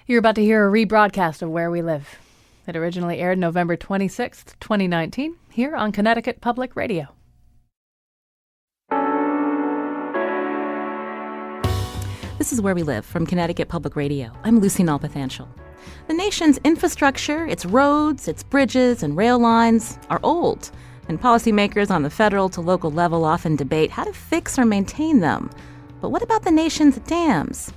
You're about to hear a rebroadcast of Where We Live. It originally aired November 26th, 2019, here on Connecticut Public Radio. This is Where We Live from Connecticut Public Radio. I'm Lucy Nalpathanchel. The nation's infrastructure, its roads, its bridges, and rail lines are old, and policymakers on the federal to local level often debate how to fix or maintain them. But what about the nation's dams?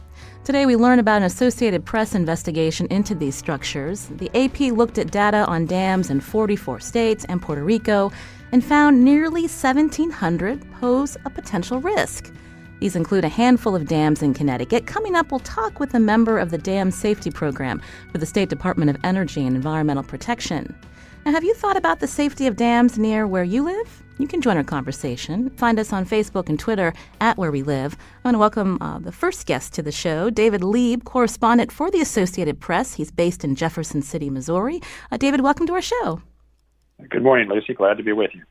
Today we learn about an Associated Press investigation into these structures. The AP looked at data on dams in 44 states and Puerto Rico and found nearly 1,700 pose a potential risk. These include a handful of dams in Connecticut. Coming up, we'll talk with a member of the Dam Safety Program for the State Department of Energy and Environmental Protection. Now, have you thought about the safety of dams near where you live? You can join our conversation. Find us on Facebook and Twitter at Where We Live. I want to welcome the first guest to the show, David Lieb, correspondent for the Associated Press. He's based in Jefferson City, Missouri. David, welcome to our show. Good morning, Lucy. Glad to be with you.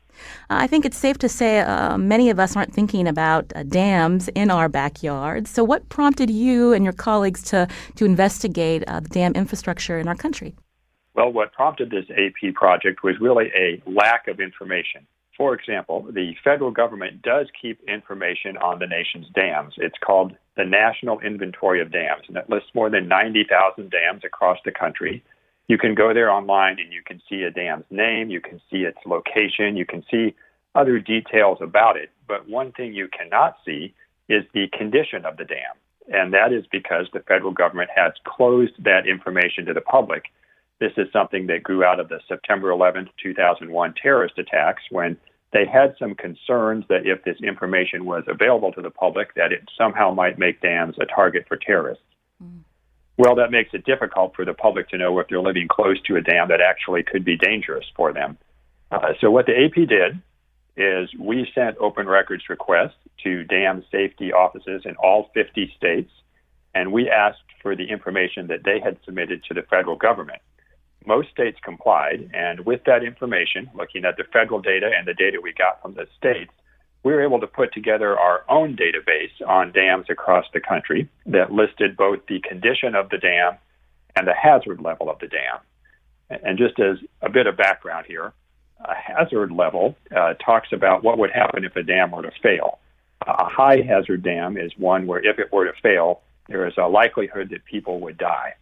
I think it's safe to say many of us aren't thinking about dams in our backyards. So what prompted you and your colleagues to investigate the dam infrastructure in our country? Well, what prompted this AP project was really a lack of information. For example, the federal government does keep information on the nation's dams. It's called the National Inventory of Dams, and it lists more than 90,000 dams across the country. You can go there online and you can see a dam's name, you can see its location, you can see other details about it. But one thing you cannot see is the condition of the dam. And that is because the federal government has closed that information to the public. This is something that grew out of the September 11th, 2001 terrorist attacks, when they had some concerns that if this information was available to the public, that it somehow might make dams a target for terrorists. Well, that makes it difficult for the public to know if they're living close to a dam that actually could be dangerous for them. So what the AP did is we sent open records requests to dam safety offices in all 50 states, and we asked for the information that they had submitted to the federal government. Most states complied, and with that information, looking at the federal data and the data we got from the states, we were able to put together our own database on dams across the country that listed both the condition of the dam and the hazard level of the dam. And just as a bit of background here, a hazard level talks about what would happen if a dam were to fail. A high hazard dam is one where if it were to fail, there is a likelihood that people would die.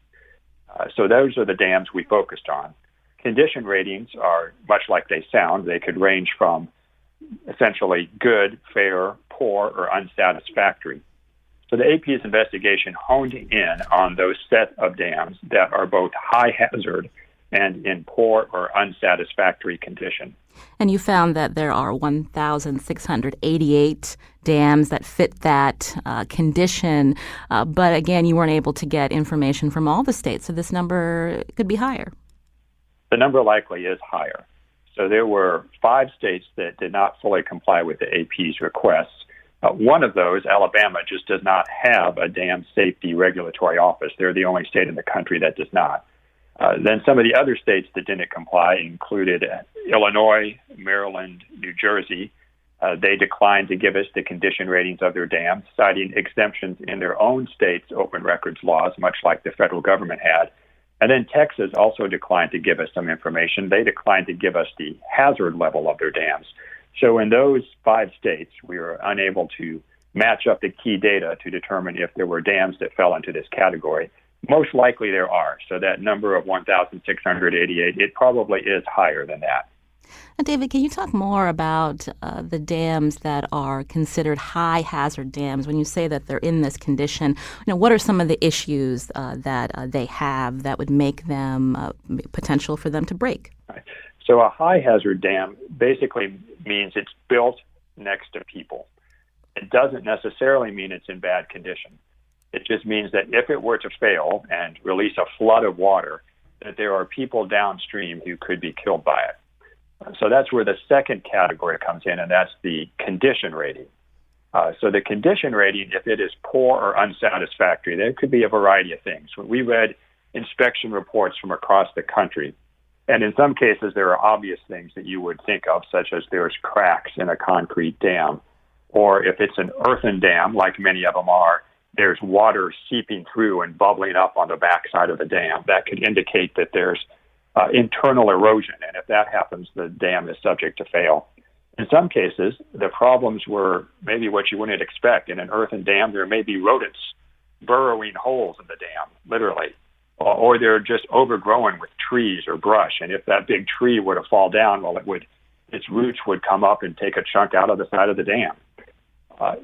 So those are the dams we focused on. Condition ratings are much like they sound. They could range from essentially good, fair, poor, or unsatisfactory. So the AP's investigation honed in on those set of dams that are both high hazard and in poor or unsatisfactory condition. And you found that there are 1,688 dams that fit that condition. But again, you weren't able to get information from all the states, so this number could be higher. The number likely is higher. So there were 5 states that did not fully comply with the AP's requests. One of those, Alabama, just does not have a dam safety regulatory office. They're the only state in the country that does not. Then some of the other states that didn't comply included Illinois, Maryland, New Jersey. They declined to give us the condition ratings of their dams, citing exemptions in their own state's open records laws, much like the federal government had. And then Texas also declined to give us some information. They declined to give us the hazard level of their dams. So in those 5 states, we were unable to match up the key data to determine if there were dams that fell into this category. Most likely there are. So that number of 1,688, it probably is higher than that. And David, can you talk more about the dams that are considered high hazard dams? When you say that they're in this condition, what are some of the issues that they have that would make them potential for them to break? Right. So a high hazard dam basically means it's built next to people. It doesn't necessarily mean it's in bad condition. It just means that if it were to fail and release a flood of water, that there are people downstream who could be killed by it. So that's where the second category comes in, and that's the condition rating. So the condition rating, if it is poor or unsatisfactory, there could be a variety of things. When we read inspection reports from across the country, and in some cases there are obvious things that you would think of, such as there's cracks in a concrete dam, or if it's an earthen dam, like many of them are, there's water seeping through and bubbling up on the backside of the dam. That could indicate that there's internal erosion, and if that happens, the dam is subject to fail. In some cases, the problems were maybe what you wouldn't expect. In an earthen dam, there may be rodents burrowing holes in the dam, literally, or they're just overgrown with trees or brush. And if that big tree were to fall down, well, its roots would come up and take a chunk out of the side of the dam.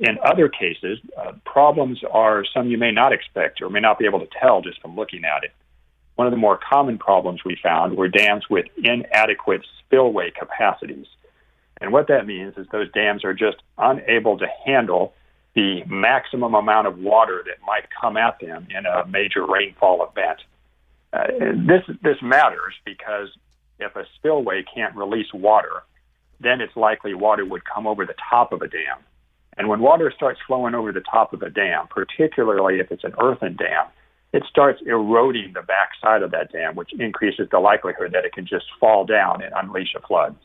In other cases, problems are some you may not expect or may not be able to tell just from looking at it. One of the more common problems we found were dams with inadequate spillway capacities. And what that means is those dams are just unable to handle the maximum amount of water that might come at them in a major rainfall event. This matters because if a spillway can't release water, then it's likely water would come over the top of a dam. And when water starts flowing over the top of a dam, particularly if it's an earthen dam, it starts eroding the backside of that dam, which increases the likelihood that it can just fall down and unleash a flood.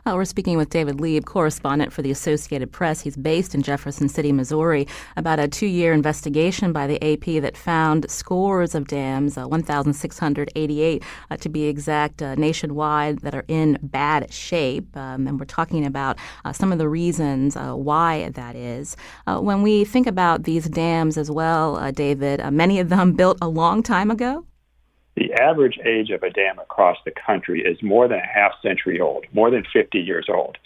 We're speaking with David Lieb, correspondent for the Associated Press. He's based in Jefferson City, Missouri, about a 2-year investigation by the AP that found scores of dams, 1,688 to be exact, nationwide, that are in bad shape. And we're talking about some of the reasons why that is. When we think about these dams as well, David, many of them built a long time ago? The average age of a dam across the country is more than a half century old, more than 50 years old.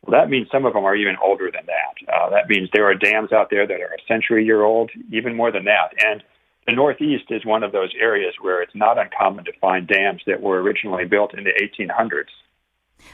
Well, that means some of them are even older than that. That means there are dams out there that are a century-year-old, even more than that. And the Northeast is one of those areas where it's not uncommon to find dams that were originally built in the 1800s.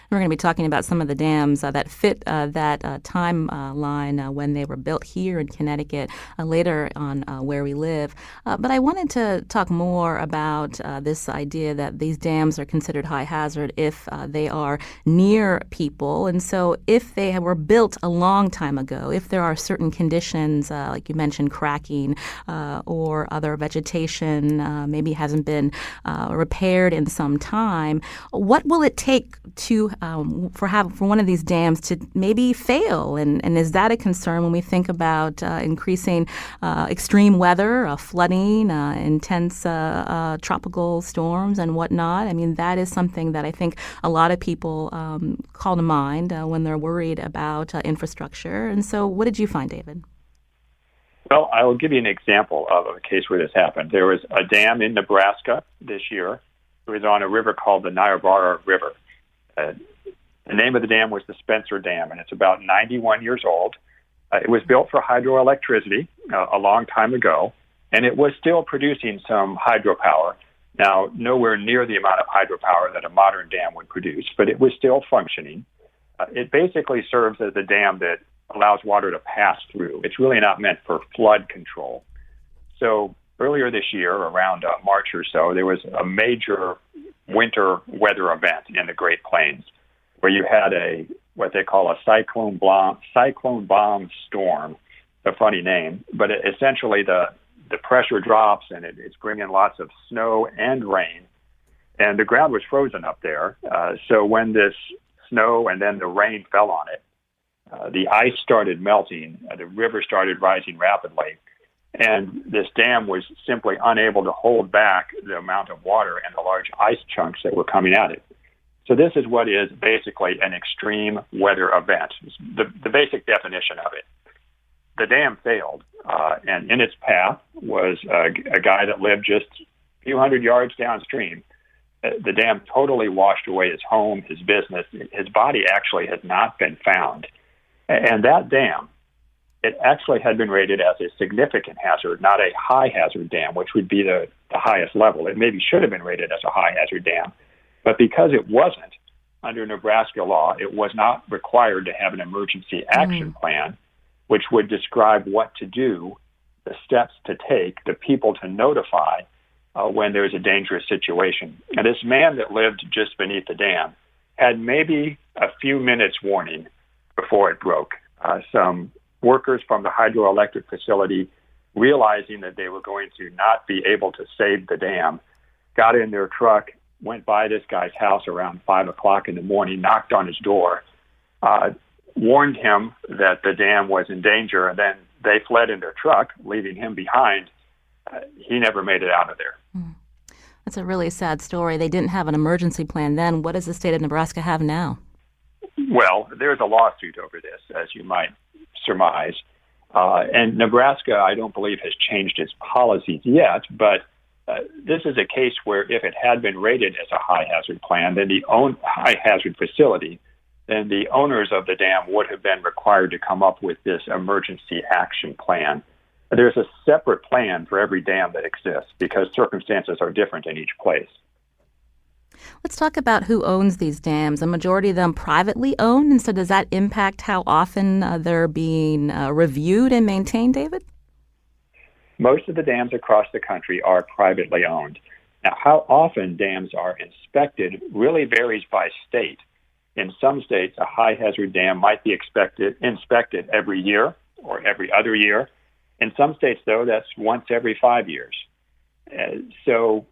We're going to be talking about some of the dams that fit that timeline when they were built here in Connecticut later on where we live. But I wanted to talk more about this idea that these dams are considered high hazard if they are near people. And so if they were built a long time ago, if there are certain conditions, like you mentioned, cracking or other vegetation maybe hasn't been repaired in some time, what will it take to for one of these dams to maybe fail? And is that a concern when we think about increasing extreme weather, flooding, intense tropical storms and whatnot? I mean, that is something that I think a lot of people call to mind when they're worried about infrastructure. And so what did you find, David? Well, I will give you an example of a case where this happened. There was a dam in Nebraska this year. It was on a river called the Niobrara River. The name of the dam was the Spencer Dam, and it's about 91 years old. It was built for hydroelectricity a long time ago, and it was still producing some hydropower. Now, nowhere near the amount of hydropower that a modern dam would produce, but it was still functioning. It basically serves as a dam that allows water to pass through. It's really not meant for flood control. So earlier this year, around March or so, there was a major winter weather event in the Great Plains where you had what they call a cyclone bomb storm. A funny name, but essentially the pressure drops and it's bringing lots of snow and rain, and the ground was frozen up there. So when this snow and then the rain fell on it, the ice started melting, the river started rising rapidly, and this dam was simply unable to hold back the amount of water and the large ice chunks that were coming at it. So this is what is basically an extreme weather event, the basic definition of it. The dam failed, and in its path was a guy that lived just a few hundred yards downstream. The dam totally washed away his home, his business. His body actually has not been found. And that dam, it actually had been rated as a significant hazard, not a high hazard dam, which would be the highest level. It maybe should have been rated as a high hazard dam. But because it wasn't, under Nebraska law, it was not required to have an emergency action plan, which would describe what to do, the steps to take, the people to notify when there's a dangerous situation. And this man that lived just beneath the dam had maybe a few minutes warning before it broke. Some workers from the hydroelectric facility, realizing that they were going to not be able to save the dam, got in their truck, went by this guy's house around 5 o'clock in the morning, knocked on his door, warned him that the dam was in danger, and then they fled in their truck, leaving him behind. He never made it out of there. That's a really sad story. They didn't have an emergency plan then. What does the state of Nebraska have now? Well, there's a lawsuit over this, as you might surmise. And Nebraska, I don't believe, has changed its policies yet, but this is a case where if it had been rated as a high hazard plan, then high hazard facility, then the owners of the dam would have been required to come up with this emergency action plan. There's a separate plan for every dam that exists because circumstances are different in each place. Let's talk about who owns these dams. A majority of them privately owned, and so does that impact how often they're being reviewed and maintained, David? Most of the dams across the country are privately owned. Now, how often dams are inspected really varies by state. In some states, a high hazard dam might be inspected every year or every other year. In some states, though, that's once every 5 years. So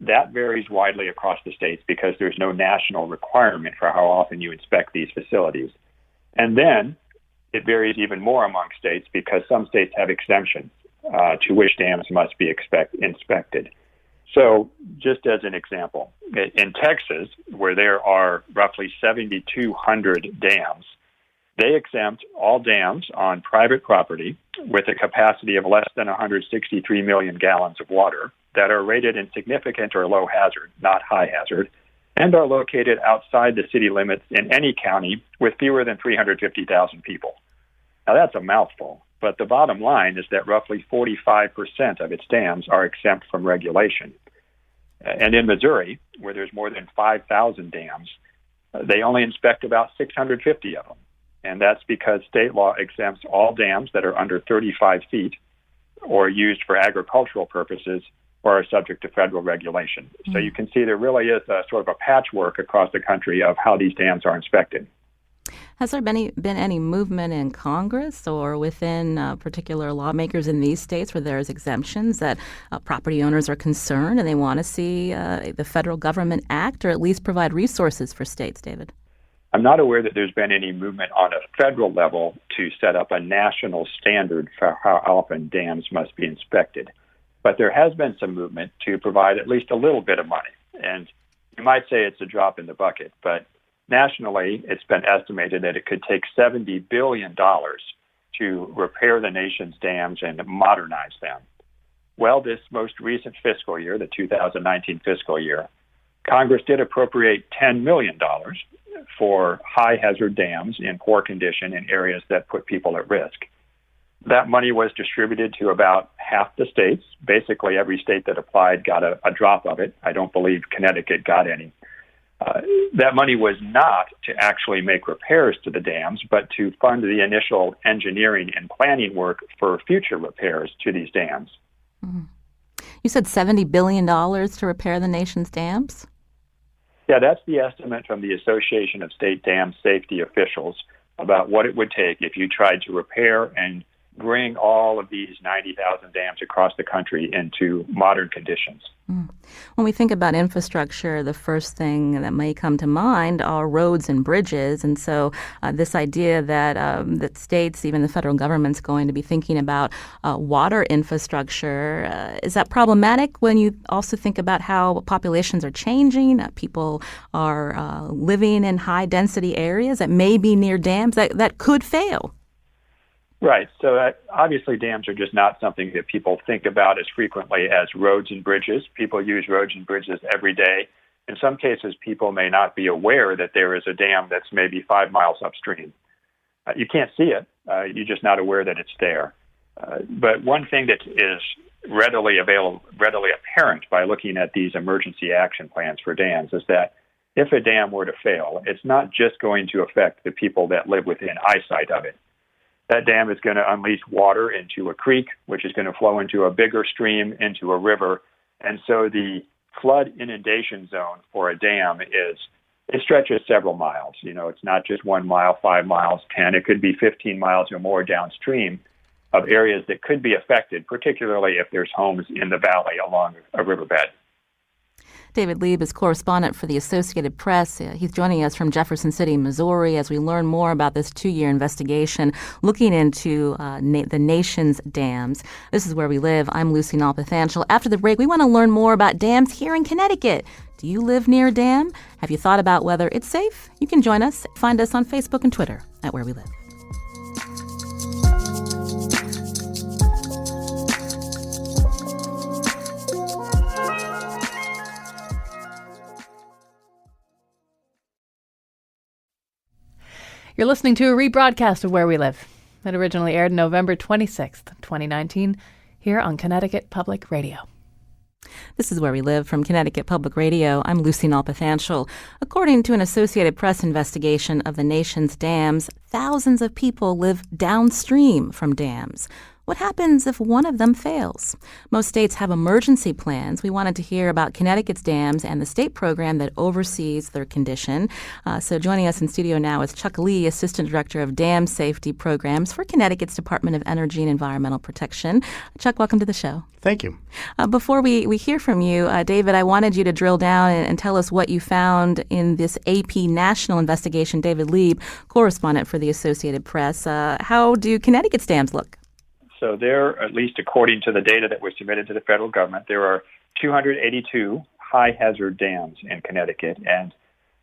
that varies widely across the states because there's no national requirement for how often you inspect these facilities. And then it varies even more among states because some states have exemptions to which dams must be inspected. So just as an example, in Texas, where there are roughly 7,200 dams, they exempt all dams on private property with a capacity of less than 163 million gallons of water that are rated insignificant or low hazard, not high hazard, and are located outside the city limits in any county with fewer than 350,000 people. Now, that's a mouthful, but the bottom line is that roughly 45% of its dams are exempt from regulation. And in Missouri, where there's more than 5,000 dams, they only inspect about 650 of them. And that's because state law exempts all dams that are under 35 feet or used for agricultural purposes or are subject to federal regulation. So you can see there really is a sort of a patchwork across the country of how these dams are inspected. Has there been any movement in Congress or within particular lawmakers in these states where there's exemptions that property owners are concerned and they want to see the federal government act or at least provide resources for states, David? I'm not aware that there's been any movement on a federal level to set up a national standard for how often dams must be inspected. But there has been some movement to provide at least a little bit of money. And you might say it's a drop in the bucket, but nationally, it's been estimated that it could take $70 billion to repair the nation's dams and modernize them. Well, this most recent fiscal year, the 2019 fiscal year, Congress did appropriate $10 million for high hazard dams in poor condition in areas that put people at risk. That money was distributed to about half the states. Basically, every state that applied got a drop of it. I don't believe Connecticut got any. That money was not to actually make repairs to the dams, but to fund the initial engineering and planning work for future repairs to these dams. Mm-hmm. You said $70 billion to repair the nation's dams? Yeah, that's the estimate from the Association of State Dam Safety Officials about what it would take if you tried to repair and bring all of these 90,000 dams across the country into modern conditions. When we think about infrastructure, the first thing that may come to mind are roads and bridges. And so this idea that states, even the federal government's going to be thinking about water infrastructure, is that problematic when you also think about how populations are changing? People are living in high-density areas that may be near dams that could fail. Right. So obviously dams are just not something that people think about as frequently as roads and bridges. People use roads and bridges every day. In some cases, people may not be aware that there is a dam that's maybe 5 miles upstream. You can't see it. You're just not aware that it's there. But one thing that is readily apparent by looking at these emergency action plans for dams is that if a dam were to fail, it's not just going to affect the people that live within eyesight of it. That dam is going to unleash water into a creek, which is going to flow into a bigger stream, into a river. And so the flood inundation zone for a dam it stretches several miles. You know, it's not just 1 mile, 5 miles, 10. It could be 15 miles or more downstream of areas that could be affected, particularly if there's homes in the valley along a riverbed. David Lieb is correspondent for the Associated Press. He's joining us from Jefferson City, Missouri, as we learn more about this 2-year investigation looking into the nation's dams. This is Where We Live. I'm Lucy Nalpathanchel. After the break, we want to learn more about dams here in Connecticut. Do you live near a dam? Have you thought about whether it's safe? You can join us. Find us on Facebook and Twitter at Where We Live. You're listening to a rebroadcast of Where We Live. It originally aired November 26th, 2019, here on Connecticut Public Radio. This is Where We Live from Connecticut Public Radio. I'm Lucy Nalpathanchel. According to an Associated Press investigation of the nation's dams, thousands of people live downstream from dams. What happens if one of them fails? Most states have emergency plans. We wanted to hear about Connecticut's dams and the state program that oversees their condition. So joining us in studio now is Chuck Lee, Assistant Director of Dam Safety Programs for Connecticut's Department of Energy and Environmental Protection. Chuck, welcome to the show. Thank you. Before we hear from you, David, I wanted you to drill down and tell us what you found in this AP national investigation. David Lieb, correspondent for the Associated Press. How do Connecticut's dams look? So there, at least according to the data that was submitted to the federal government, there are 282 high-hazard dams in Connecticut, and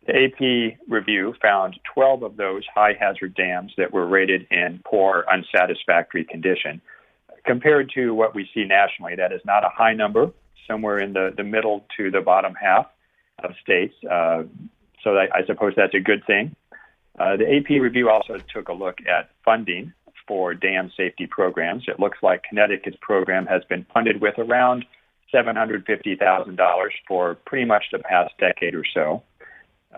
the AP review found 12 of those high-hazard dams that were rated in poor, unsatisfactory condition. Compared to what we see nationally, that is not a high number, somewhere in the middle to the bottom half of states. So I suppose that's a good thing. The AP review also took a look at funding for dam safety programs. It looks like Connecticut's program has been funded with around $750,000 for pretty much the past decade or so.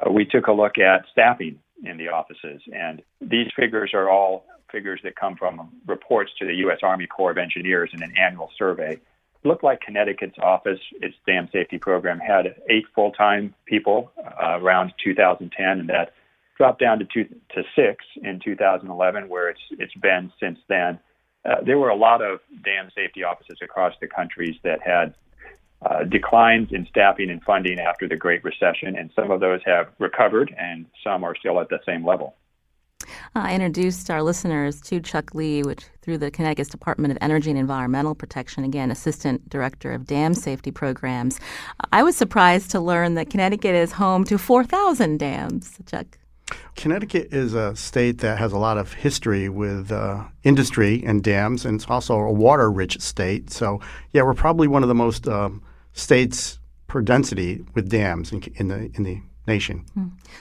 We took a look at staffing in the offices, and these figures are all figures that come from reports to the U.S. Army Corps of Engineers in an annual survey. It looked like Connecticut's office, its dam safety program, had 8 full-time people around 2010, and that dropped down to 6 in 2011, where it's been since then. There were a lot of dam safety offices across the country that had declines in staffing and funding after the Great Recession, and some of those have recovered, and some are still at the same level. I introduced our listeners to Chuck Lee, which through the Connecticut's Department of Energy and Environmental Protection, again, Assistant Director of Dam Safety Programs. I was surprised to learn that Connecticut is home to 4,000 dams. Chuck? Connecticut is a state that has a lot of history with industry and dams, and it's also a water-rich state. So, yeah, we're probably one of the most states per density with dams in the nation.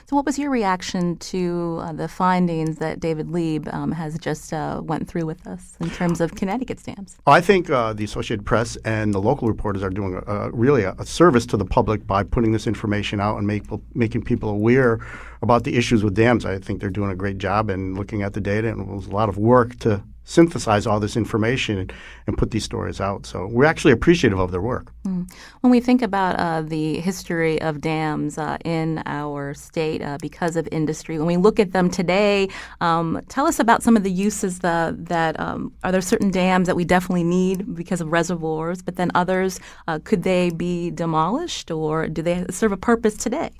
So what was your reaction to the findings that David Lieb has just went through with us in terms of Connecticut's dams? I think the Associated Press and the local reporters are doing really a service to the public by putting this information out and making people aware about the issues with dams. I think they're doing a great job in looking at the data, and it was a lot of work to synthesize all this information and put these stories out. So we're actually appreciative of their work. When we think about the history of dams in our state because of industry, when we look at them today, tell us about some of the uses that are there certain dams that we definitely need because of reservoirs, but then others, could they be demolished, or do they serve a purpose today?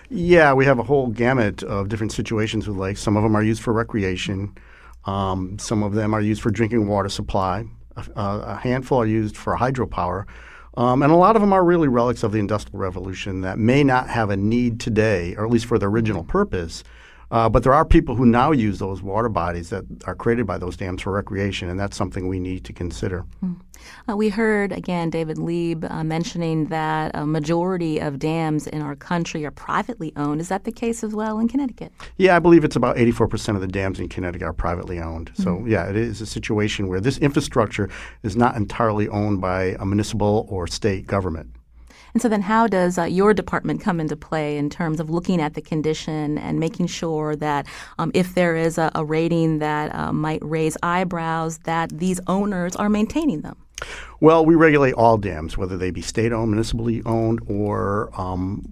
Yeah, we have a whole gamut of different situations with lakes. Some of them are used for recreation. Some of them are used for drinking water supply. A handful are used for hydropower. And a lot of them are really relics of the Industrial Revolution that may not have a need today, or at least for the original purpose. But there are people who now use those water bodies that are created by those dams for recreation, and that's something we need to consider. We heard, again, David Lieb mentioning that a majority of dams in our country are privately owned. Is that the case as well in Connecticut? Yeah, I believe it's about 84% of the dams in Connecticut are privately owned. So, yeah, it is a situation where this infrastructure is not entirely owned by a municipal or state government. And so then how does your department come into play in terms of looking at the condition and making sure that if there is a rating that might raise eyebrows, that these owners are maintaining them? Well, we regulate all dams, whether they be state-owned, municipally owned, or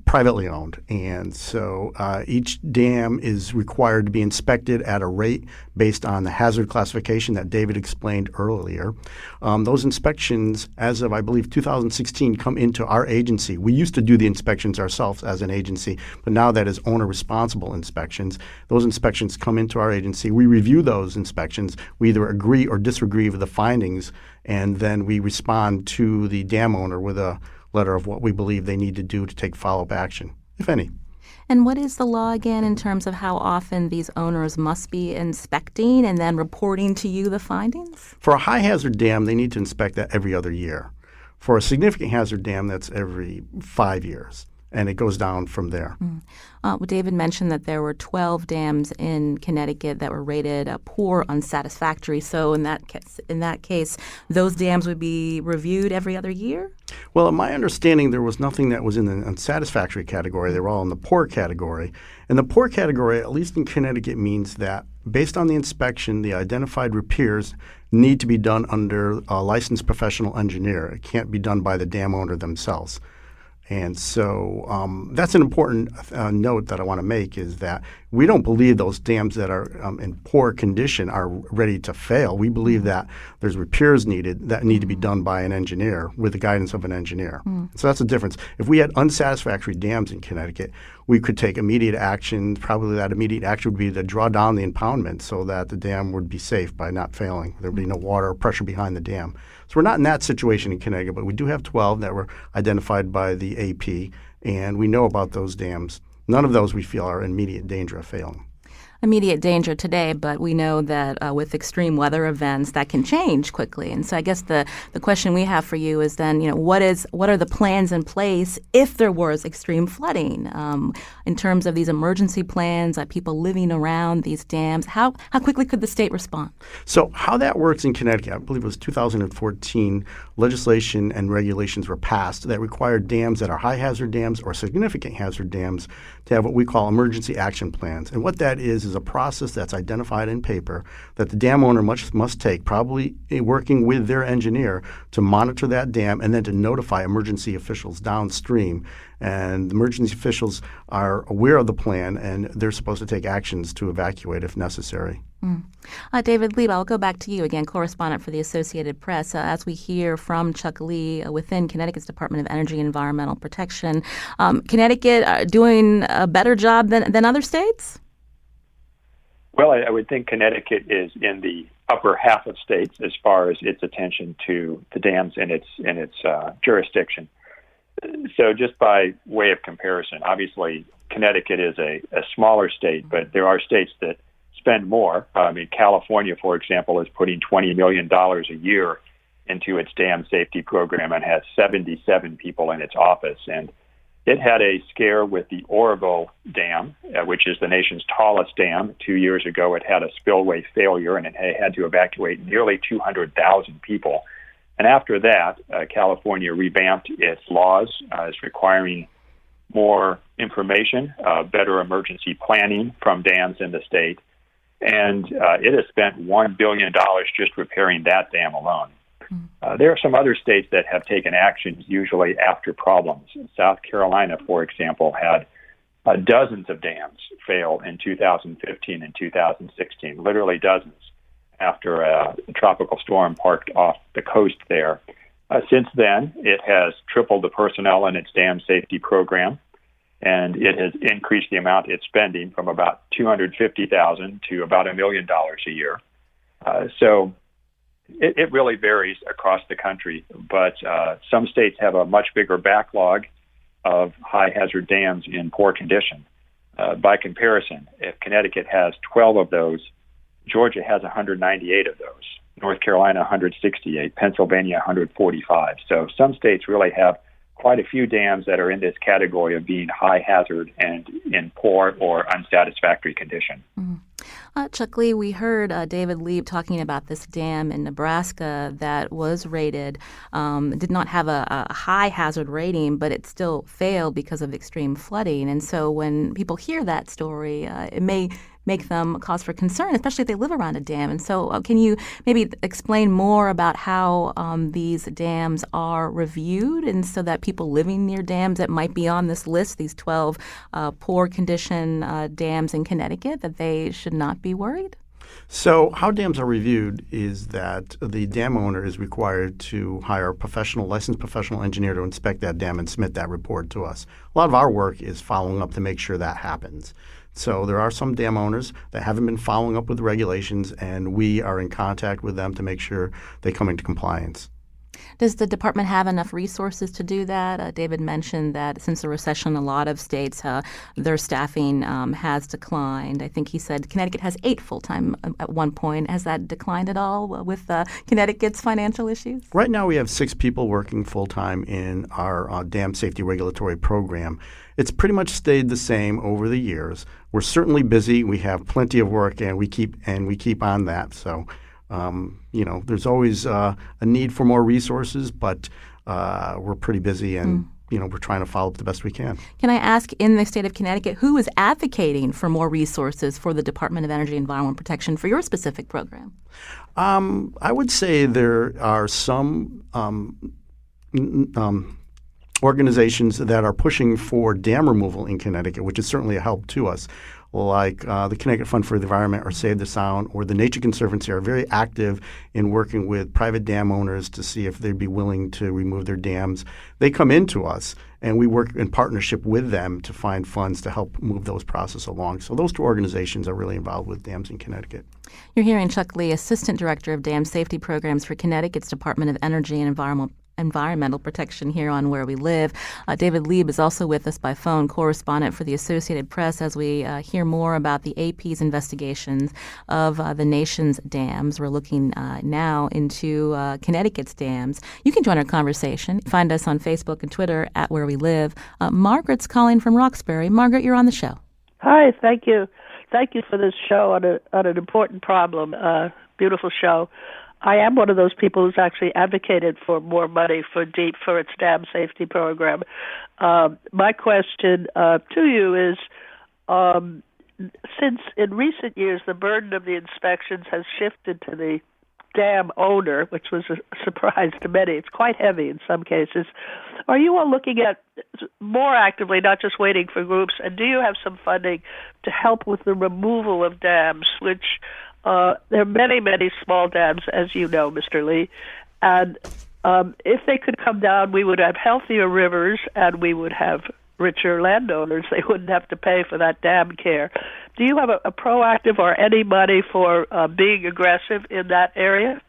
privately owned. And so each dam is required to be inspected at a rate based on the hazard classification that David explained earlier. Those inspections, as of, I believe, 2016, come into our agency. We used to do the inspections ourselves as an agency, but now that is owner-responsible inspections. Those inspections come into our agency. We review those inspections. We either agree or disagree with the findings, and then we respond to the dam owner with a letter of what we believe they need to do to take follow-up action, if any. And what is the law again in terms of how often these owners must be inspecting and then reporting to you the findings? For a high-hazard dam, they need to inspect that every other year. For a significant hazard dam, that's every 5 years, and it goes down from there. Well, David mentioned that there were 12 dams in Connecticut that were rated poor, unsatisfactory. So in that case, those dams would be reviewed every other year? Well, in my understanding, there was nothing that was in the unsatisfactory category. They were all in the poor category. And the poor category, at least in Connecticut, means that based on the inspection, the identified repairs need to be done under a licensed professional engineer. It can't be done by the dam owner themselves. And so that's an important note that I want to make, is that we don't believe those dams that are in poor condition are ready to fail. We believe that there's repairs needed that need to be done by an engineer with the guidance of an engineer. So that's the difference. If we had unsatisfactory dams in Connecticut, we could take immediate action. Probably that immediate action would be to draw down the impoundment so that the dam would be safe by not failing. There would be no water or pressure behind the dam. So we're not in that situation in Connecticut, but we do have 12 that were identified by the AP, and we know about those dams. None of those we feel are in immediate danger of failing. Immediate danger today, but we know that with extreme weather events, that can change quickly. And so I guess the question we have for you is then, what are the plans in place if there was extreme flooding in terms of these emergency plans, people living around these dams? How quickly could the state respond? So how that works in Connecticut, I believe it was 2014, legislation and regulations were passed that required dams that are high hazard dams or significant hazard dams to have what we call emergency action plans. And what that is a process that's identified in paper that the dam owner must take, probably working with their engineer, to monitor that dam and then to notify emergency officials downstream. And the emergency officials are aware of the plan, and they're supposed to take actions to evacuate if necessary. David Lieb, I'll go back to you again, correspondent for the Associated Press. As we hear from Chuck Lee within Connecticut's Department of Energy and Environmental Protection, Connecticut doing a better job than other states? Well, I would think Connecticut is in the upper half of states as far as its attention to the dams in its jurisdiction. So just by way of comparison, obviously Connecticut is a smaller state, but there are states that spend more. California, for example, is putting $20 million a year into its dam safety program and has 77 people in its office. And it had a scare with the Oroville Dam, which is the nation's tallest dam. 2 years ago, it had a spillway failure, and it had to evacuate nearly 200,000 people. And after that, California revamped its laws, is requiring more information, better emergency planning from dams in the state. And it has spent $1 billion just repairing that dam alone. There are some other states that have taken action, usually after problems. South Carolina, for example, had dozens of dams fail in 2015 and 2016, literally dozens, after a tropical storm parked off the coast there. Since then, it has tripled the personnel in its dam safety program, and it has increased the amount it's spending from about $250,000 to about $1 million a year. So it really varies across the country, but some states have a much bigger backlog of high-hazard dams in poor condition. By comparison, if Connecticut has 12 of those, Georgia has 198 of those, North Carolina 168, Pennsylvania 145. So some states really have quite a few dams that are in this category of being high hazard and in poor or unsatisfactory condition. Chuck Lee, we heard David Lieb talking about this dam in Nebraska that was rated, did not have a high hazard rating, but it still failed because of extreme flooding. And so when people hear that story, it may make them cause for concern, especially if they live around a dam. And so can you maybe explain more about how these dams are reviewed, and so that people living near dams that might be on this list, these 12 poor condition dams in Connecticut, that they should not be worried? So how dams are reviewed is that the dam owner is required to hire a licensed professional engineer to inspect that dam and submit that report to us. A lot of our work is following up to make sure that happens. So there are some dam owners that haven't been following up with the regulations, and we are in contact with them to make sure they come into compliance. Does the department have enough resources to do that? David mentioned that since the recession, a lot of states, their staffing has declined. I think he said Connecticut has 8 full-time at one point. Has that declined at all with Connecticut's financial issues? Right now we have 6 people working full-time in our dam safety regulatory program. It's pretty much stayed the same over the years. We're certainly busy. We have plenty of work, and we keep on that. So there's always a need for more resources, but we're pretty busy, and we're trying to follow up the best we can. Can I ask, in the state of Connecticut, who is advocating for more resources for the Department of Energy and Environmental Protection for your specific program? I would say there are some organizations that are pushing for dam removal in Connecticut, which is certainly a help to us, like the Connecticut Fund for the Environment or Save the Sound or the Nature Conservancy are very active in working with private dam owners to see if they'd be willing to remove their dams. They come into us, and we work in partnership with them to find funds to help move those processes along. So those 2 organizations are really involved with dams in Connecticut. You're hearing Chuck Lee, Assistant Director of Dam Safety Programs for Connecticut's Department of Energy and Environmental Protection here on Where We Live. David Lieb is also with us by phone, correspondent for the Associated Press, as we hear more about the AP's investigations of the nation's dams. We're looking now into Connecticut's dams. You can join our conversation. Find us on Facebook and Twitter at Where We Live. Margaret's calling from Roxbury. Margaret, you're on the show. Hi, thank you. Thank you for this show on an important problem. Beautiful show. I am one of those people who's actually advocated for more money for DEEP for its dam safety program. My question to you is, since in recent years the burden of the inspections has shifted to the dam owner, which was a surprise to many, it's quite heavy in some cases, are you all looking at more actively, not just waiting for groups, and do you have some funding to help with the removal of dams, which there are many, many small dams, as you know, Mr. Lee, and if they could come down, we would have healthier rivers and we would have richer landowners. They wouldn't have to pay for that dam care. Do you have a proactive or any money for being aggressive in that area?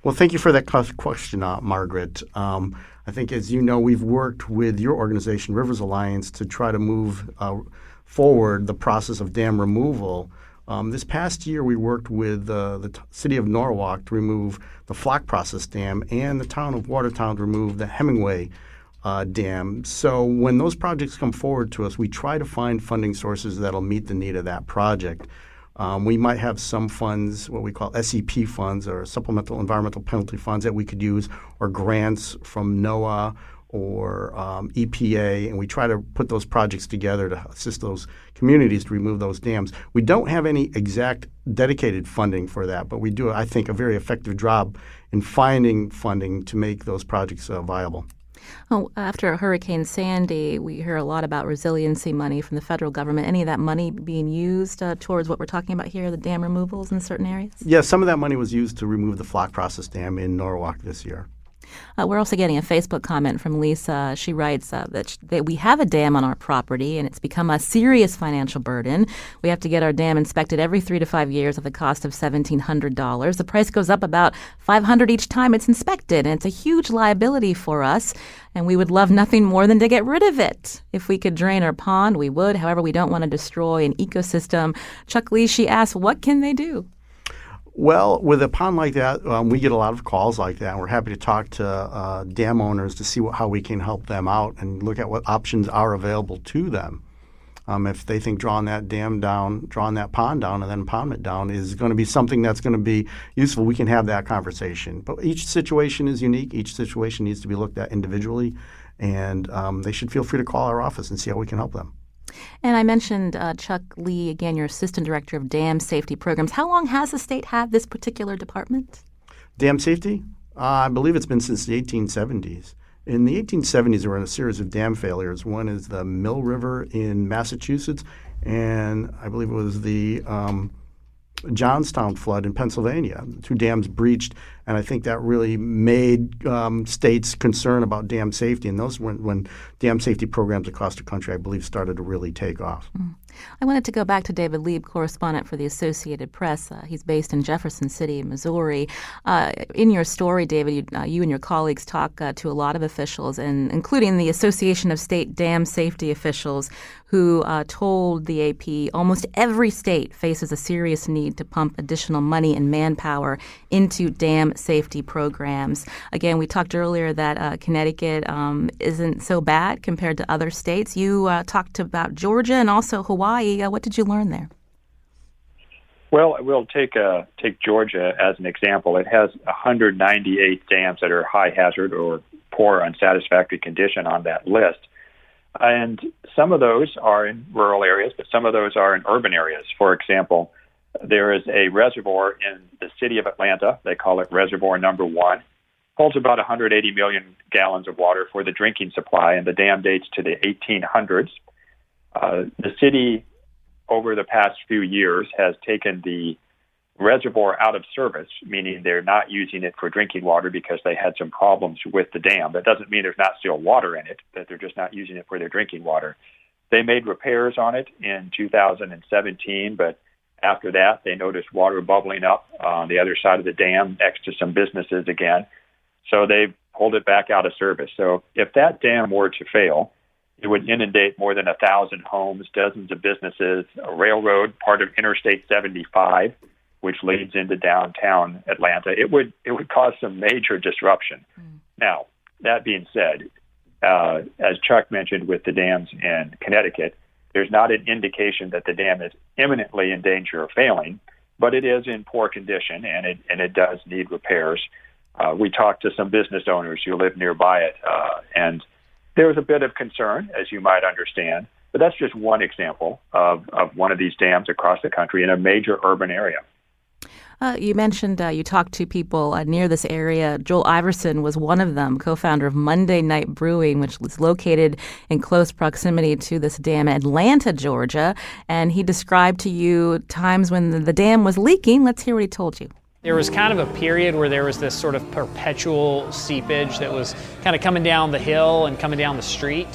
Well, thank you for that question, Margaret. I think, as you know, we've worked with your organization, Rivers Alliance, to try to move forward the process of dam removal. This past year, we worked with the city of Norwalk to remove the Flock Process Dam and the town of Watertown to remove the Hemingway Dam. So when those projects come forward to us, we try to find funding sources that'll meet the need of that project. We might have some funds, what we call SEP funds, or supplemental environmental penalty funds, that we could use, or grants from NOAA or EPA, and we try to put those projects together to assist those communities to remove those dams. We don't have any exact dedicated funding for that, but we do, I think, a very effective job in finding funding to make those projects viable. Oh, after Hurricane Sandy, we hear a lot about resiliency money from the federal government. Any of that money being used towards what we're talking about here, the dam removals in certain areas? Yeah, some of that money was used to remove the Flock Process Dam in Norwalk this year. We're also getting a Facebook comment from Lisa. She writes that we have a dam on our property, and it's become a serious financial burden. We have to get our dam inspected every 3 to 5 years at the cost of $1,700. The price goes up about $500 each time it's inspected, and it's a huge liability for us, and we would love nothing more than to get rid of it. If we could drain our pond, we would. However, we don't want to destroy an ecosystem. Chuck Lee, she asks, what can they do? Well, with a pond like that, we get a lot of calls like that, and we're happy to talk to dam owners to see how we can help them out and look at what options are available to them. If they think drawing that pond down and then pondment down is going to be something that's going to be useful, we can have that conversation. But each situation is unique. Each situation needs to be looked at individually, and they should feel free to call our office and see how we can help them. And I mentioned Chuck Lee, again, your Assistant Director of Dam Safety Programs. How long has the state had this particular department? Dam safety? I believe it's been since the 1870s. In the 1870s, there were a series of dam failures. One is the Mill River in Massachusetts, and I believe it was the Johnstown flood in Pennsylvania. Two dams breached, and I think that really made states concerned about dam safety. And those when dam safety programs across the country, I believe, started to really take off. I wanted to go back to David Lieb, correspondent for the Associated Press. He's based in Jefferson City, Missouri. In your story, David, you and your colleagues talk to a lot of officials, and including the Association of State Dam Safety Officials, who told the AP almost every state faces a serious need to pump additional money and manpower into dam safety programs. Again, we talked earlier that Connecticut isn't so bad compared to other states. You talked about Georgia and also Hawaii. What did you learn there? Well, we'll take Georgia as an example. It has 198 dams that are high hazard or poor unsatisfactory condition on that list. And some of those are in rural areas, but some of those are in urban areas. For example, there is a reservoir in the city of Atlanta. They call it Reservoir Number 1. Holds about 180 million gallons of water for the drinking supply, and the dam dates to the 1800s. The city, over the past few years, has taken the reservoir out of service, meaning they're not using it for drinking water because they had some problems with the dam. That doesn't mean there's not still water in it, that they're just not using it for their drinking water. They made repairs on it in 2017, but after that, they noticed water bubbling up on the other side of the dam next to some businesses again. So they pulled it back out of service. So if that dam were to fail, it would inundate more than 1,000 homes, dozens of businesses, a railroad, part of Interstate 75, which leads into downtown Atlanta. It would cause some major disruption. Now, that being said, as Chuck mentioned with the dams in Connecticut, there's not an indication that the dam is imminently in danger of failing, but it is in poor condition, and it does need repairs. We talked to some business owners who live nearby it, and there was a bit of concern, as you might understand, but that's just one example of one of these dams across the country in a major urban area. You mentioned you talked to people near this area. Joel Iverson was one of them, co-founder of Monday Night Brewing, which was located in close proximity to this dam in Atlanta, Georgia. And he described to you times when the dam was leaking. Let's hear what he told you. There was kind of a period where there was this sort of perpetual seepage that was kind of coming down the hill and coming down the street.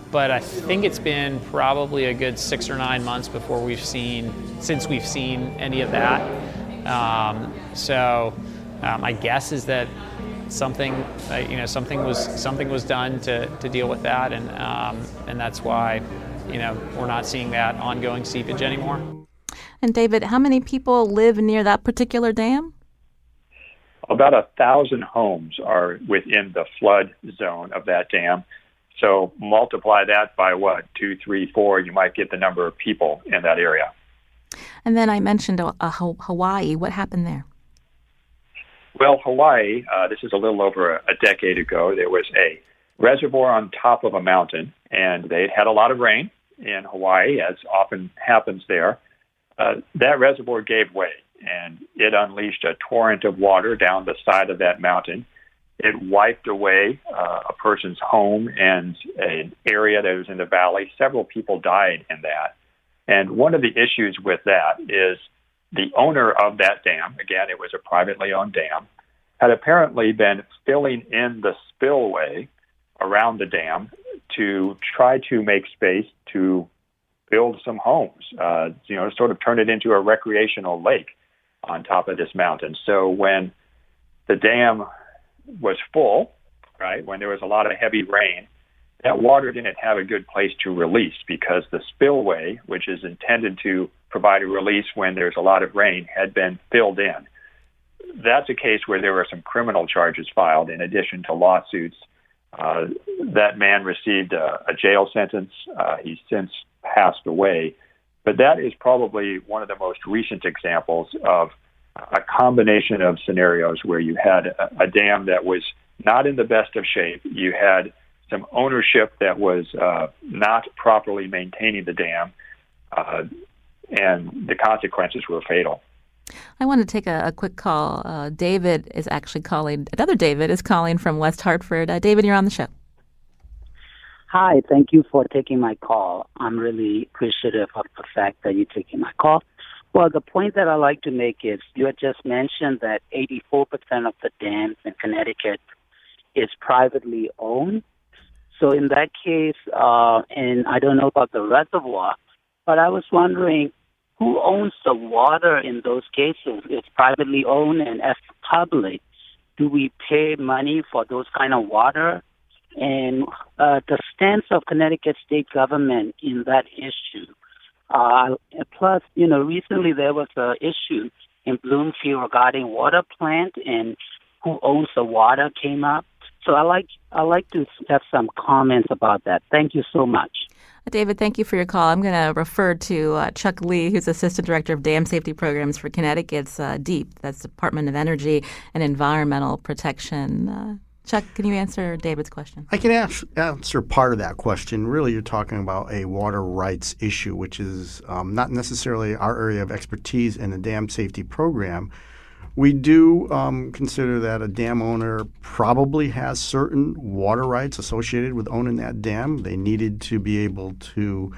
But I think it's been probably a good 6 or 9 months since we've seen any of that. My guess is that something was done to deal with that, and that's why we're not seeing that ongoing seepage anymore. And David, how many people live near that particular dam? About 1,000 homes are within the flood zone of that dam. So multiply that by 2, 3, 4, you might get the number of people in that area. And then I mentioned Hawaii. What happened there? Well, Hawaii, this is a little over a decade ago. There was a reservoir on top of a mountain, and they'd had a lot of rain in Hawaii, as often happens there. That reservoir gave way, and it unleashed a torrent of water down the side of that mountain. It wiped away a person's home and an area that was in the valley. Several people died in that. And one of the issues with that is the owner of that dam, again, it was a privately owned dam, had apparently been filling in the spillway around the dam to try to make space to build some homes, sort of turn it into a recreational lake on top of this mountain. So when the dam was full, right, when there was a lot of heavy rain, that water didn't have a good place to release because the spillway, which is intended to provide a release when there's a lot of rain, had been filled in. That's a case where there were some criminal charges filed in addition to lawsuits. That man received a jail sentence. He's since passed away. But that is probably one of the most recent examples of a combination of scenarios where you had a dam that was not in the best of shape. You had some ownership that was not properly maintaining the dam, and the consequences were fatal. I want to take a quick call. David is actually calling. Another David is calling from West Hartford. David, you're on the show. Hi, thank you for taking my call. I'm really appreciative of the fact that you're taking my call. Well, the point that I like to make is you had just mentioned that 84% of the dams in Connecticut is privately owned. So in that case, and I don't know about the reservoir, but I was wondering who owns the water in those cases? It's privately owned, and as public, do we pay money for those kind of water? And the stance of Connecticut state government in that issue. Plus, recently there was an issue in Bloomfield regarding water plant and who owns the water came up. So I like to have some comments about that. Thank you so much. David, thank you for your call. I'm going to refer to Chuck Lee, who's Assistant Director of Dam Safety Programs for Connecticut's DEEP, that's Department of Energy and Environmental Protection. Chuck, can you answer David's question? I can answer part of that question. Really, you're talking about a water rights issue, which is not necessarily our area of expertise in the dam safety program. We do consider that a dam owner probably has certain water rights associated with owning that dam. They needed to be able to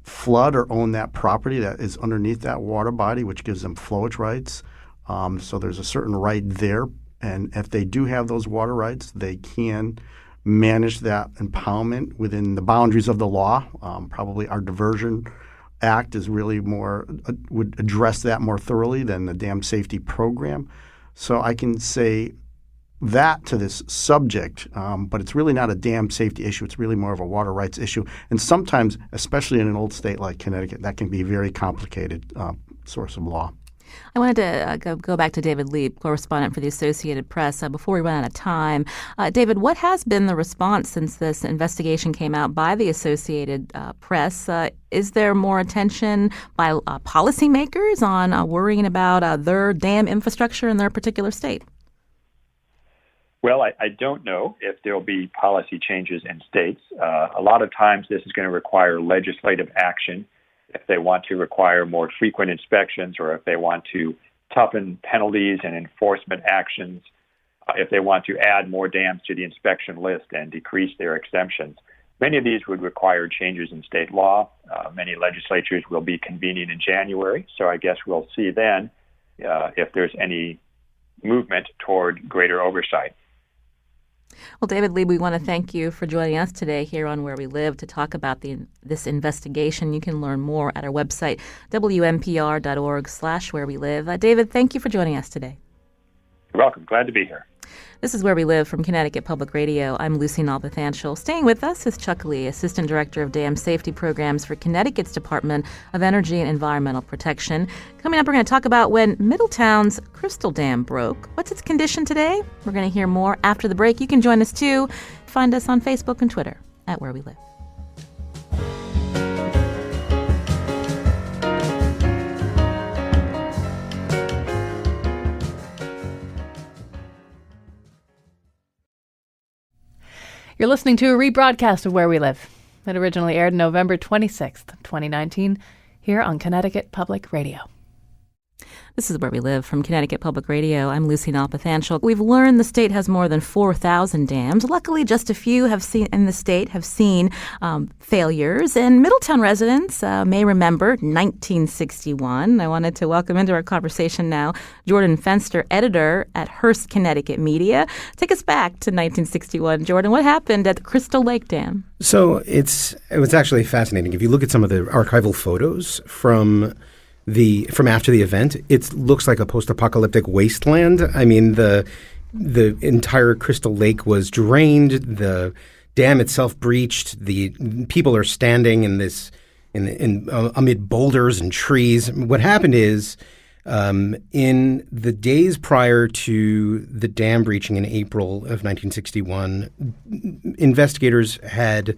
flood or own that property that is underneath that water body, which gives them flowage rights. So there's a certain right there. And if they do have those water rights, they can manage that impoundment within the boundaries of the law. Probably our diversion act is really would address that more thoroughly than the dam safety program. So I can say that to this subject, but it's really not a dam safety issue. It's really more of a water rights issue. And sometimes, especially in an old state like Connecticut, that can be a very complicated source of law. I wanted to go back to David Lee, correspondent for the Associated Press, before we run out of time. David, what has been the response since this investigation came out by the Associated Press? Is there more attention by policymakers on worrying about their dam infrastructure in their particular state? Well, I don't know if there will be policy changes in states. A lot of times this is going to require legislative action if they want to require more frequent inspections or if they want to toughen penalties and enforcement actions, if they want to add more dams to the inspection list and decrease their exemptions. Many of these would require changes in state law. Many legislatures will be convening in January, so I guess we'll see then if there's any movement toward greater oversight. Well, David Lee, we want to thank you for joining us today here on Where We Live to talk about this investigation. You can learn more at our website, wnpr.org/wherewelive. David, thank you for joining us today. You're welcome. Glad to be here. This is Where We Live from Connecticut Public Radio. I'm Lucy Nalpathanchel. Staying with us is Chuck Lee, Assistant Director of Dam Safety Programs for Connecticut's Department of Energy and Environmental Protection. Coming up, we're going to talk about when Middletown's Crystal Dam broke. What's its condition today? We're going to hear more after the break. You can join us, too. Find us on Facebook and Twitter at Where We Live. You're listening to a rebroadcast of Where We Live. It originally aired November 26th, 2019, here on Connecticut Public Radio. This is Where We Live from Connecticut Public Radio. I'm Lucy Nalpathanchel. We've learned the state has more than 4,000 dams. Luckily, just a few have seen failures. And Middletown residents may remember 1961. I wanted to welcome into our conversation now Jordan Fenster, editor at Hearst, Connecticut Media. Take us back to 1961. Jordan, what happened at the Crystal Lake Dam? So it was actually fascinating. If you look at some of the archival photos from after the event, it looks like a post-apocalyptic wasteland. I mean, the entire Crystal Lake was drained. The dam itself breached. The people are standing amid boulders and trees. What happened is, in the days prior to the dam breaching in April of 1961, investigators had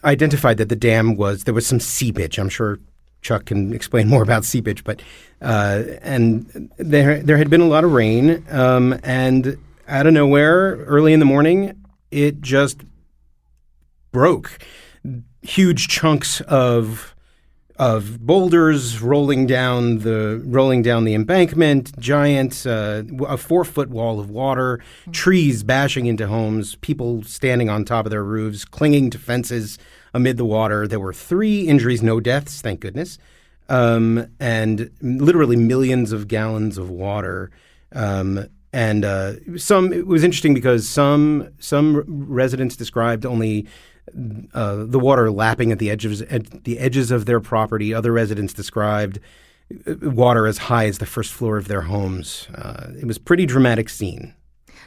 identified that there was some seepage. I'm sure Chuck can explain more about seepage, but and there had been a lot of rain, and out of nowhere, early in the morning, it just broke. Huge chunks of boulders rolling down the embankment, giant a 4-foot wall of water, trees bashing into homes, people standing on top of their roofs, clinging to fences amid the water. There were 3 injuries, no deaths, thank goodness, and literally millions of gallons of water. And it was interesting because some residents described only the water lapping at the edges of their property. Other residents described water as high as the first floor of their homes. It was a pretty dramatic scene.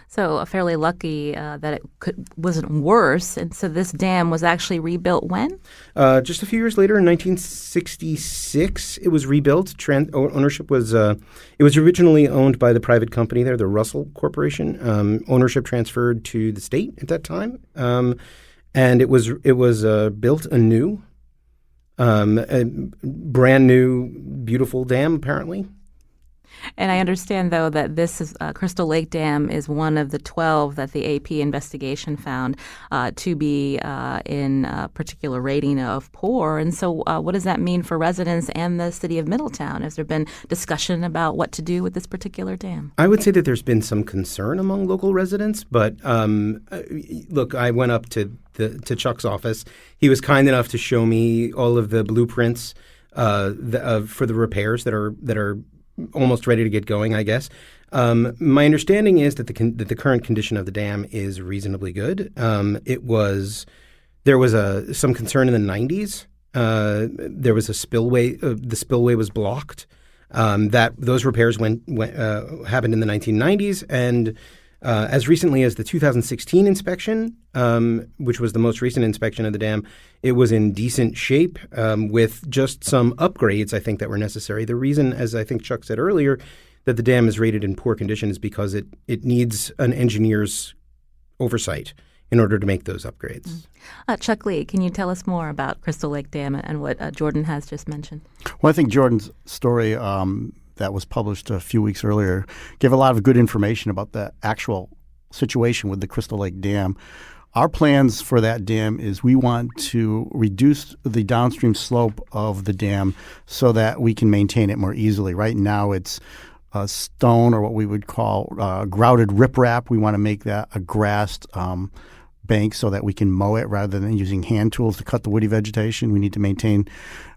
So fairly lucky that it wasn't worse. And so this dam was actually rebuilt when? Just a few years later, in 1966, it was rebuilt. Ownership was it was originally owned by the private company there, the Russell Corporation. Ownership transferred to the state at that time. And it was built anew, a brand new, beautiful dam, apparently. And I understand, though, that this is, Crystal Lake Dam is one of the 12 that the AP investigation found to be in a particular rating of poor. And so what does that mean for residents and the city of Middletown? Has there been discussion about what to do with this particular dam? I would say that there's been some concern among local residents. But look, I went up to Chuck's office. He was kind enough to show me all of the blueprints for the repairs that are almost ready to get going, I guess. My understanding is that the current condition of the dam is reasonably good. There was some concern in the 90s. There was a spillway. The spillway was blocked. Those repairs happened in the 1990s, and as recently as the 2016 inspection, which was the most recent inspection of the dam, it was in decent shape with just some upgrades, I think, that were necessary. The reason, as I think Chuck said earlier, that the dam is rated in poor condition is because it needs an engineer's oversight in order to make those upgrades. Chuck Lee, can you tell us more about Crystal Lake Dam and what Jordan has just mentioned? Well, I think Jordan's story that was published a few weeks earlier gave a lot of good information about the actual situation with the Crystal Lake Dam. Our plans for that dam is we want to reduce the downstream slope of the dam so that we can maintain it more easily. Right now it's stone, or what we would call grouted riprap. We want to make that a grassed bank so that we can mow it rather than using hand tools to cut the woody vegetation. We need to maintain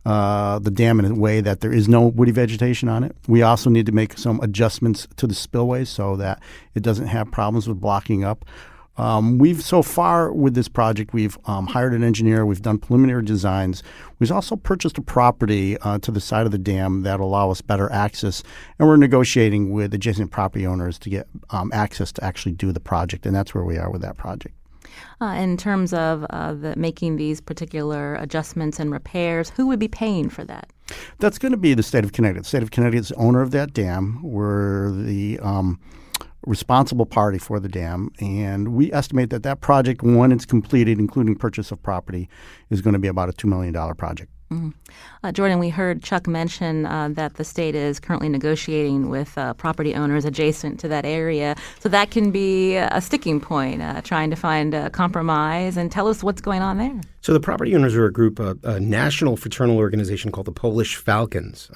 the dam in a way that there is no woody vegetation on it. We also need to make some adjustments to the spillway so that it doesn't have problems with blocking up. So far with this project, we've hired an engineer. We've done preliminary designs. We've also purchased a property to the side of the dam that will allow us better access. And we're negotiating with adjacent property owners to get access to actually do the project. And that's where we are with that project. In terms of making these particular adjustments and repairs, who would be paying for that? That's going to be the state of Connecticut. The state of Connecticut is the owner of that dam. We're the responsible party for the dam, and we estimate that project, when it's completed, including purchase of property, is going to be about a $2 million project. Mm-hmm. Jordan, we heard Chuck mention that the state is currently negotiating with property owners adjacent to that area. So that can be a sticking point, trying to find a compromise. And tell us what's going on there. So the property owners are a group, a national fraternal organization called the Polish Falcons.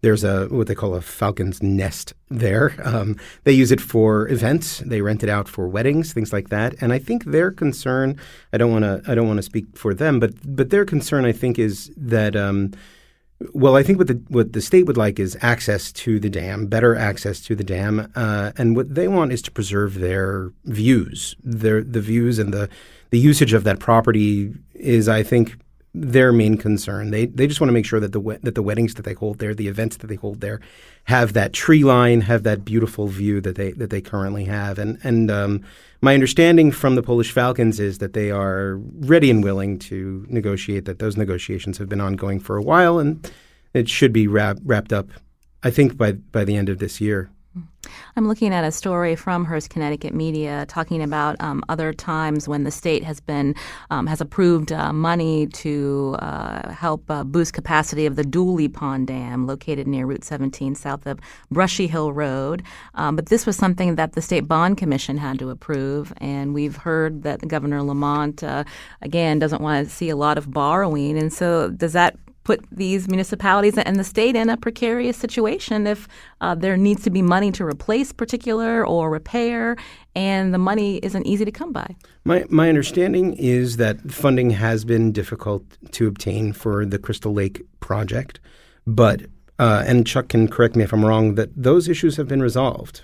There's what they call a falcon's nest there. They use it for events. They rent it out for weddings, things like that. And I think their concern, I don't want to speak for them, but their concern, I think, is that I think what the state would like is access to the dam, better access to the dam, and what they want is to preserve their views. The views and the usage of that property is, I think, their main concern. They just want to make sure that the weddings that they hold there, the events that they hold there, have that tree line, have that beautiful view that they currently have. And my understanding from the Polish Falcons is that they are ready and willing to negotiate. That those negotiations have been ongoing for a while, and it should be wrapped up, I think, by the end of this year. I'm looking at a story from Hearst, Connecticut media talking about other times when the state has approved money to help boost capacity of the Dooley Pond Dam located near Route 17 south of Brushy Hill Road. But this was something that the State Bond Commission had to approve, and we've heard that Governor Lamont, again, doesn't want to see a lot of borrowing. And so does that put these municipalities and the state in a precarious situation if there needs to be money to replace particular or repair, and the money isn't easy to come by? My understanding is that funding has been difficult to obtain for the Crystal Lake project, but and Chuck can correct me if I'm wrong, that those issues have been resolved.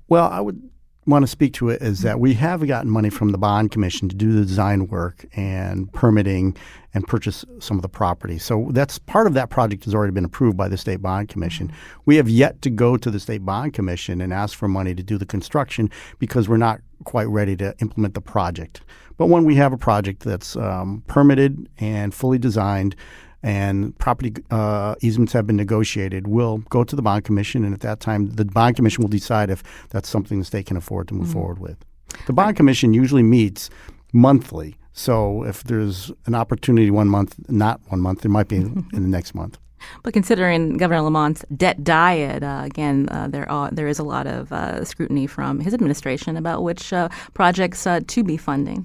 Well, I would want to speak to it is that we have gotten money from the Bond Commission to do the design work and permitting and purchase some of the property. So that's part of that project has already been approved by the State Bond Commission. We have yet to go to the State Bond Commission and ask for money to do the construction because we're not quite ready to implement the project. But when we have a project that's permitted and fully designed and property easements have been negotiated, we'll go to the Bond Commission, and at that time, the Bond Commission will decide if that's something the state can afford to move forward with. The Bond Commission usually meets monthly, so if there's an opportunity one month, not 1 month, it might be in the next month. But considering Governor Lamont's debt diet, there is a lot of scrutiny from his administration about which projects to be funding.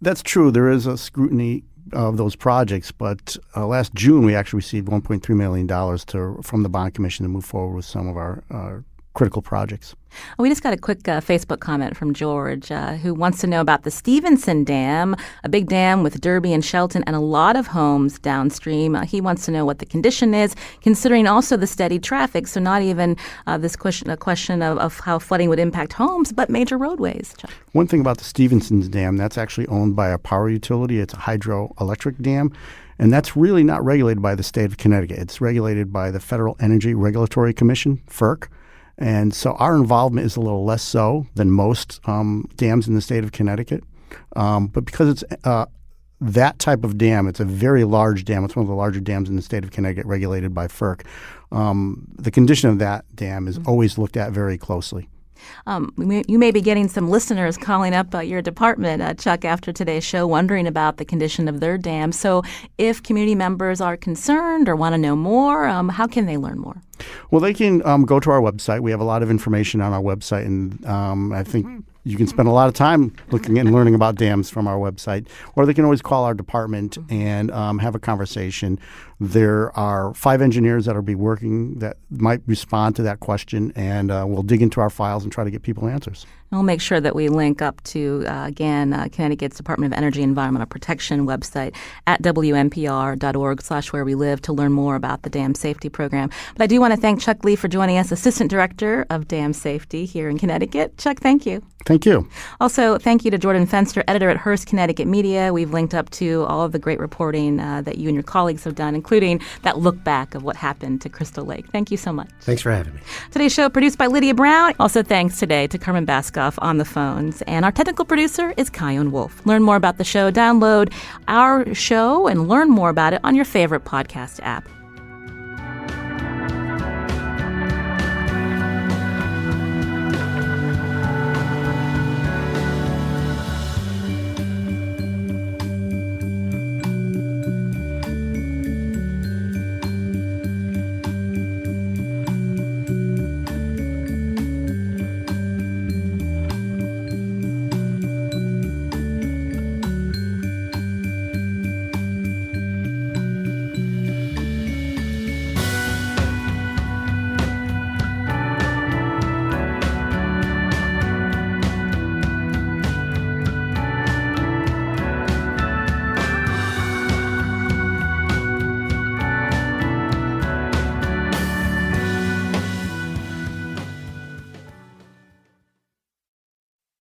That's true. There is a scrutiny of those projects, but last June we actually received $1.3 million from the Bond Commission to move forward with some of our critical projects. We just got a quick Facebook comment from George who wants to know about the Stevenson Dam, a big dam with Derby and Shelton and a lot of homes downstream. He wants to know what the condition is, considering also the steady traffic. So not even a question of how flooding would impact homes, but major roadways. Chuck. One thing about the Stevenson Dam, that's actually owned by a power utility. It's a hydroelectric dam. And that's really not regulated by the state of Connecticut. It's regulated by the Federal Energy Regulatory Commission, FERC. And so our involvement is a little less so than most dams in the state of Connecticut. But because it's that type of dam, it's a very large dam. It's one of the larger dams in the state of Connecticut regulated by FERC. The condition of that dam is always looked at very closely. You may be getting some listeners calling up your department, Chuck, after today's show, wondering about the condition of their dam. So if community members are concerned or want to know more, how can they learn more? Well, they can go to our website. We have a lot of information on our website, and I think you can spend a lot of time looking and learning about dams from our website, or they can always call our department and have a conversation. There are 5 engineers that will be working that might respond to that question, and we'll dig into our files and try to get people answers. We'll make sure that we link up to, Connecticut's Department of Energy and Environmental Protection website at WNPR.org/where we live to learn more about the dam safety program. But I do want to thank Chuck Lee for joining us, Assistant Director of Dam Safety here in Connecticut. Chuck, thank you. Thank you. Also, thank you to Jordan Fenster, editor at Hearst, Connecticut Media. We've linked up to all of the great reporting that you and your colleagues have done, including that look back of what happened to Crystal Lake. Thank you so much. Thanks for having me. Today's show produced by Lydia Brown. Also thanks today to Carmen Baskoff on the phones. And our technical producer is Kyone Wolf. Learn more about the show, download our show, and learn more about it on your favorite podcast app.